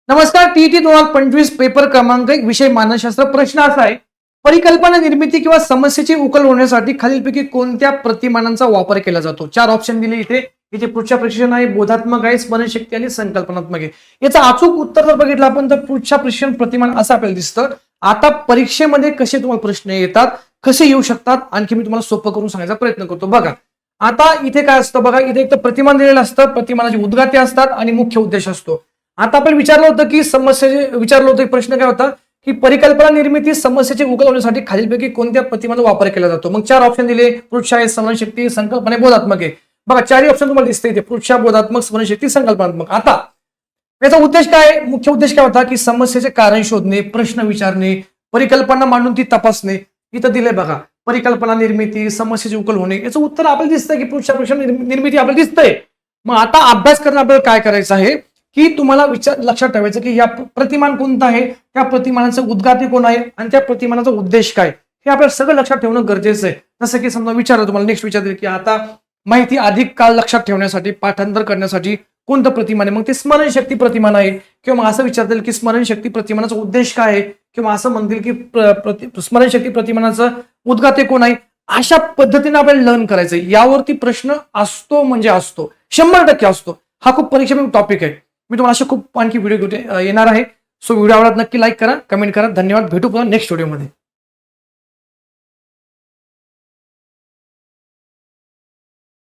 नमस्कार. TET 2025 paper क्रमांक 1 विषय मानसशास्त्र. प्रश्न असा आहे, परिकल्पना निर्मिती किंवा समस्येची उकल होण्यासाठी खालीलपैकी कोणत्या प्रतिमानांचा वापर केला जातो? 4 ऑप्शन दिले इथे. इथे पुढच्या प्रशिक्षण आहे, बोधात्मक आहे, स्मरणशक्ती आणि संकल्पनात्मक आहे. याचं अचूक उत्तर जर बघितलं आपण तर पुढच्या प्रशिक्षण प्रतिमान असं आपल्याला दिसतं. आता परीक्षेमध्ये कसे तुम्हाला प्रश्न येतात, कसे येऊ शकतात, आणखी मी तुम्हाला सोपं करून सांगायचा प्रयत्न करतो. बघा आता इथे काय असतं, बघा इथे एक तर प्रतिमान दिलेलं असतं, प्रतिमानाची उद्गाते असतात आणि मुख्य उद्देश असतो. आता आपण विचारलं होतं की विचारलं होतं प्रश्न काय होता की परिकल्पना निर्मिती समस्येची उकल होण्यासाठी खालीलपैकी कोणत्या प्रतिमाचा वापर केला जातो. मग 4 ऑप्शन दिले, पुढच्या आहे, स्मरणशक्ती, संकल्पना, बोधात्मक आहे. बघा 4 ऑप्शन तुम्हाला दिसते इथे, पुढच्या, बोधात्मक, स्मरणशक्ती, संकल्पनात्मक. आता याचा उद्देश काय, मुख्य उद्देश काय होता की समस्येचे कारण शोधणे, प्रश्न विचारणे, परिकल्पना मांडून ती तपासणे. इथं दिले बघा, परिकल्पना निर्मिती, समस्येची उकल होणे. याचं उत्तर आपल्याला दिसतंय की पुढच्या प्रश्न निर्मिती आपल्याला दिसतंय. मग आता अभ्यास करणं आपल्याला काय करायचं आहे की तुम्हाला लक्षात ठेवायचं की या प्रतिमान कोणतं आहे, त्या प्रतिमानाचं उद्गाते कोण आहे आणि त्या प्रतिमानाचा उद्देश काय, हे आपल्याला सगळं लक्षात ठेवणं गरजेचं आहे. जसं की समजा विचारलं तुम्हाला, नेक्स्ट विचारलं की आता माहिती अधिक काळ लक्षात ठेवण्यासाठी, पाठांतर करण्यासाठी कोणतं प्रतिमान आहे, मग ते स्मरणशक्ती प्रतिमान आहे. किंवा मग असं विचारतील की स्मरणशक्ती प्रतिमानाचा उद्देश काय आहे, किंवा असं म्हणतील की स्मरणशक्ती प्रतिमानाचं उद्गाते कोण आहे. अशा पद्धतीने आपल्याला लर्न करायचं. यावरती प्रश्न असतो म्हणजे असतो, 100% असतो. हा खूप परीक्षेमध्ये टॉपिक आहे. मी तुम्हाला असे खूप आणखी व्हिडिओ येणार आहे. सो व्हिडिओ आवडत नक्की लाईक करा, कमेंट करा. धन्यवाद. भेटू पुन्हा नेक्स्ट व्हिडिओमध्ये.